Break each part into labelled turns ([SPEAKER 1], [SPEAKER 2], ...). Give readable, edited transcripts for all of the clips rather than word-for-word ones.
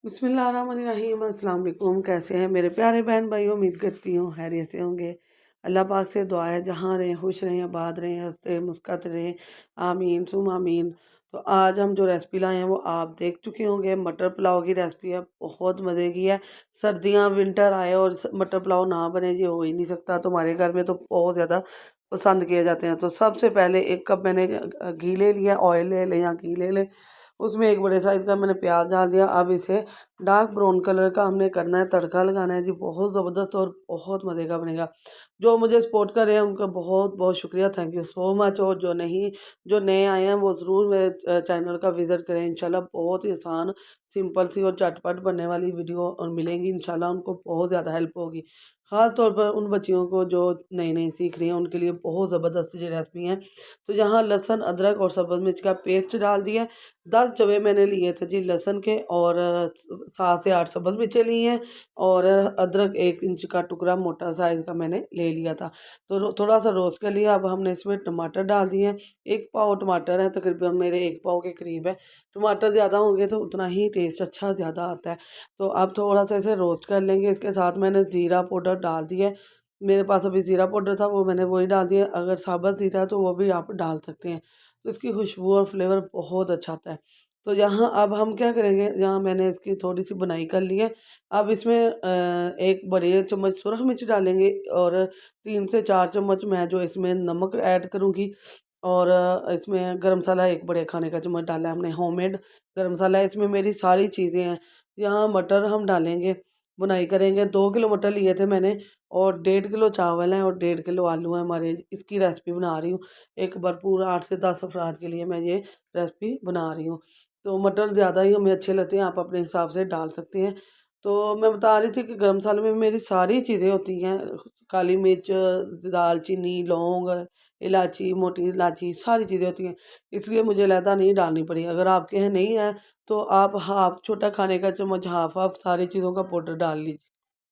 [SPEAKER 1] बिस्मिल्लाहिर्रहमानिर्रहीम अस्सलाम वालेकुम। कैसे हैं मेरे प्यारे बहन भाई? उम्मीद करती हूँ खैरियत से होंगे। अल्लाह पाक से दुआ है जहाँ रहें खुश रहें, आबाद रहें, हंसते मुस्कुराते रहें। आमीन सुम आमीन। तो आज हम जो रेसिपी लाए हैं वो आप देख चुके होंगे। मटर पुलाव की रेसिपी है, बहुत मज़े की है। सर्दियाँ विंटर आए और मटर पुलाव ना बने ये हो ही नहीं सकता। तो हमारे घर में तो बहुत ज़्यादा पसंद किए जाते हैं। तो सबसे पहले 1 कप मैंने घी ले लिया, ऑयल ले लें या घी ले लें। उसमें एक बड़े साइज़ का मैंने प्याज डाल दिया। अब इसे डार्क ब्राउन कलर का हमने करना है, तड़का लगाना है जी, बहुत ज़बरदस्त और बहुत मज़े का बनेगा। जो मुझे सपोर्ट कर रहे हैं उनका बहुत बहुत शुक्रिया, थैंक यू सो मच। और जो नए आए हैं वो ज़रूर मेरे चैनल का विज़िट करें। इंशाल्लाह बहुत ही आसान, सिंपल सी और झटपट बनने वाली वीडियो और मिलेंगी। इंशाल्लाह उनको बहुत ज़्यादा हेल्प होगी। ख़ास तौर पर उन बच्चियों को जो नई सीख रही हैं उनके लिए बहुत ज़बरदस्त ये रेसिपी है। तो यहाँ लहसुन, अदरक और सब्ज़ मिर्च का पेस्ट डाल दिया। 10 जवे मैंने लिए थे जी लहसुन के, और 7 से 8 सब्ज़ मिर्चें ली हैं, और अदरक 1 इंच का टुकड़ा मोटा साइज़ का मैंने ले लिया था। तो थोड़ा सा रोस्ट कर लिया। अब हमने इसमें टमाटर डाल दिए हैं। 1 पाव टमाटर है, तकरीबन मेरे 1 पाव के करीब है। टमाटर ज़्यादा होंगे तो उतना ही टेस्ट अच्छा ज़्यादा आता है। तो अब थोड़ा सा इसे रोस्ट कर लेंगे। इसके साथ मैंने ज़ीरा पाउडर डाल दिया है। मेरे पास अभी ज़ीरा पाउडर था, वो मैंने वही डाल दिया। अगर साबुत ज़ीरा है तो वो भी आप डाल सकते हैं। तो इसकी खुशबू और फ्लेवर बहुत अच्छा आता है। तो यहाँ अब हम क्या करेंगे, यहाँ मैंने इसकी थोड़ी-सी बुनाई कर ली है। अब इसमें 1 बड़े चम्मच सुरख मिर्च डालेंगे, और 3 से 4 चम्मच मैं जो इसमें नमक ऐड करूँगी, और इसमें गरम मसाला 1 बड़े खाने का चम्मच डाला है हमने, होममेड गरम मसाला है। इसमें मेरी सारी चीज़ें हैं। यहाँ मटर हम डालेंगे, बुनाई करेंगे। 2 किलो मटर लिए थे मैंने, और 1.5 किलो चावल हैं और 1.5 किलो आलू हैं हमारे। इसकी रेसिपी बना रही हूँ। एक भरपूर 8 से 10 अफराद के लिए मैं ये रेसिपी बना रही हूँ। तो मटर ज़्यादा ही हमें अच्छे लगते हैं, आप अपने हिसाब से डाल सकते हैं। तो मैं बता रही थी कि गरम मसाले में मेरी सारी चीज़ें होती हैं, काली मिर्च, दालचीनी, लौंग, इलायची, मोटी इलायची, सारी चीज़ें होती हैं। इसलिए मुझे अलहदा नहीं डालनी पड़ी। अगर आपके यहाँ नहीं है तो आप हाफ़ छोटा खाने का चम्मच हाफ़ सारी चीज़ों का पाउडर डाल लीजिए।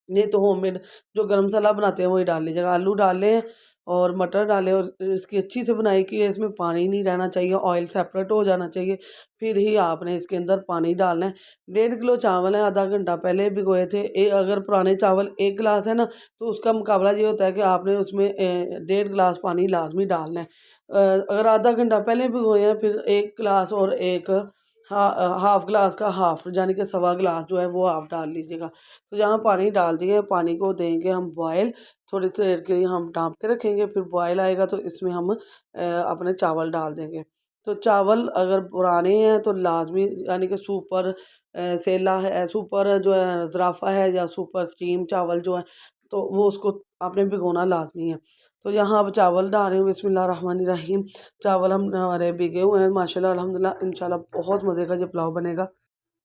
[SPEAKER 1] नहीं तो होममेड जो गरम मसाला बनाते हैं वही डाल लीजिएगा। आलू डालें और मटर डालें, और इसकी अच्छी से बुनाई की है। इसमें पानी नहीं रहना चाहिए, ऑयल सेपरेट हो जाना चाहिए, फिर ही आपने इसके अंदर पानी डालना है। 1.5 किलो चावल है, आधा घंटा पहले भिगोए थे। अगर पुराने चावल 1 गिलास है ना, तो उसका मुकाबला ये होता है कि आपने उसमें 1.5 गिलास पानी लाजमी डालना है। अगर आधा घंटा पहले भिगोए हैं, फिर 1 गिलास और एक हाफ़ गिलास का हाफ़, यानी कि सवा गिलास जो है वो आप डाल लीजिएगा। तो यहाँ पानी डाल दिए, पानी को देंगे हम बॉयल। थोड़ी देर के लिए हम ढाँप के रखेंगे, फिर बॉयल आएगा तो इसमें हम अपने चावल डाल देंगे। तो चावल अगर पुराने हैं तो लाज़मी, यानी कि सुपर सेला है, सुपर जो है ज़राफ़ा है, या सुपर स्टीम चावल जो है, तो वो उसको आपने भिगोना लाज़मी है। तो यहाँ अब चावल डाल रहे हैं, बिस्मिल्लाहिर्रहमानिर्रहीम। चावल हम हमारे भीगे हुए हैं माशाल्लाह अल्हम्दुलिल्लाह। इंशाल्लाह बहुत मज़े का ये पुलाव बनेगा।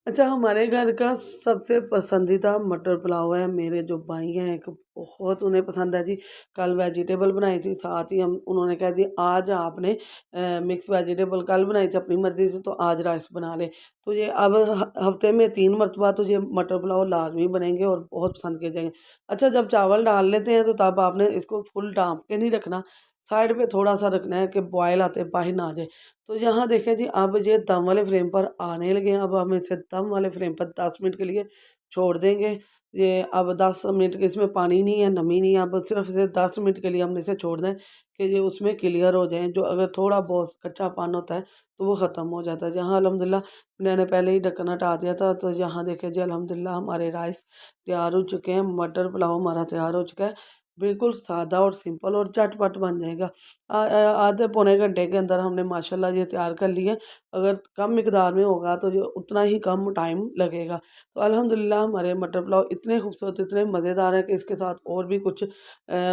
[SPEAKER 1] अच्छा, हमारे घर का सबसे पसंदीदा मटर पुलाव है। मेरे जो भाई हैं एक, बहुत उन्हें पसंद है जी। कल वेजिटेबल बनाई थी, साथ ही हम उन्होंने कहा जी आज आपने मिक्स वेजिटेबल कल बनाई थी अपनी मर्ज़ी से, तो आज राइस बना लें। तो ये अब हफ़्ते में 3 मरतबा तो ये मटर पुलाव लाज़मी बनेंगे और बहुत पसंद किए जाएँगे। अच्छा, जब चावल डाल लेते हैं तो तब आपने इसको फुल ढाँप के नहीं रखना, साइड पे थोड़ा-सा रखना है कि बॉयल आते बाहर ना आ जाए। तो यहाँ देखें जी, अब ये दम वाले फ्लेम पर आने लगे हैं। अब हम इसे दम वाले फ्लेम पर 10 मिनट के लिए छोड़ देंगे। ये अब 10 मिनट के, इसमें पानी नहीं है, नमी नहीं है। अब सिर्फ़ इसे 10 मिनट के लिए हमने इसे छोड़ दें कि ये उसमें क्लियर हो जाएँ। जो अगर थोड़ा बहुत कच्चापन होता है तो वो ख़त्म हो जाता है। यहाँ अल्हम्दुलिल्लाह मैंने पहले ही ढक्कन हटा दिया था। तो यहाँ देखें जी, अल्हम्दुलिल्लाह हमारे राइस तैयार हो चुके हैं। मटर पुलाव हमारा तैयार हो चुका है। बिल्कुल सादा और सिंपल और झटपट बन जाएगा। आधे पौने घंटे के अंदर हमने माशाल्लाह ये तैयार कर लिए। अगर कम मिकदार में होगा तो जो उतना ही कम टाइम लगेगा। तो अल्हम्दुलिल्लाह हमारे मटर पुलाव इतने खूबसूरत, इतने मज़ेदार हैं कि इसके साथ और भी कुछ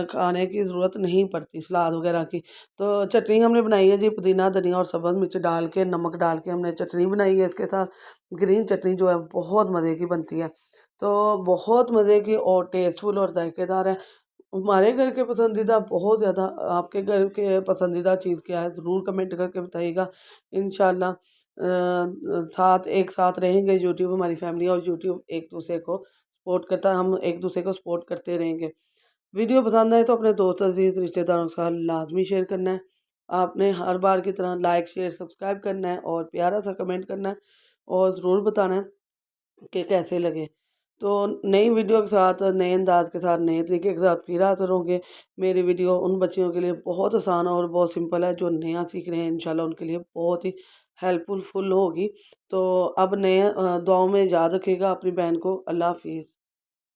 [SPEAKER 1] खाने की ज़रूरत नहीं पड़ती, सलाद वगैरह की। तो चटनी हमने बनाई है जी, पुदीना, धनिया और सब्ज़ मिर्च डाल के, नमक डाल के हमने चटनी बनाई है इसके साथ। ग्रीन चटनी जो है बहुत मज़े की बनती है। तो बहुत मज़े की और टेस्टफुल और जायकेदार है। हमारे घर के पसंदीदा बहुत ज़्यादा, आपके घर के पसंदीदा चीज़ क्या है ज़रूर कमेंट करके बताइएगा। इंशाल्लाह साथ एक साथ रहेंगे। यूट्यूब हमारी फैमिली, और यूट्यूब एक दूसरे को सपोर्ट करता है, हम एक दूसरे को सपोर्ट करते रहेंगे। वीडियो पसंद आए तो अपने दोस्त अजीज़ रिश्तेदारों के साथ लाजमी शेयर करना है। आपने हर बार की तरह लाइक शेयर सब्सक्राइब करना है और प्यारा सा कमेंट करना है, और ज़रूर बताना है कि कैसे लगे। तो नई वीडियो के साथ, नए अंदाज़ के साथ, नए तरीके के साथ फिर हाज़िर होंगे। मेरी वीडियो उन बच्चियों के लिए बहुत आसान और बहुत सिंपल है, जो नया सीख रहे हैं, इंशाल्लाह उनके लिए बहुत ही हेल्पफुल होगी। तो अब नए दुआओं में याद रखिएगा अपनी बहन को। अल्लाह हाफ़िज़।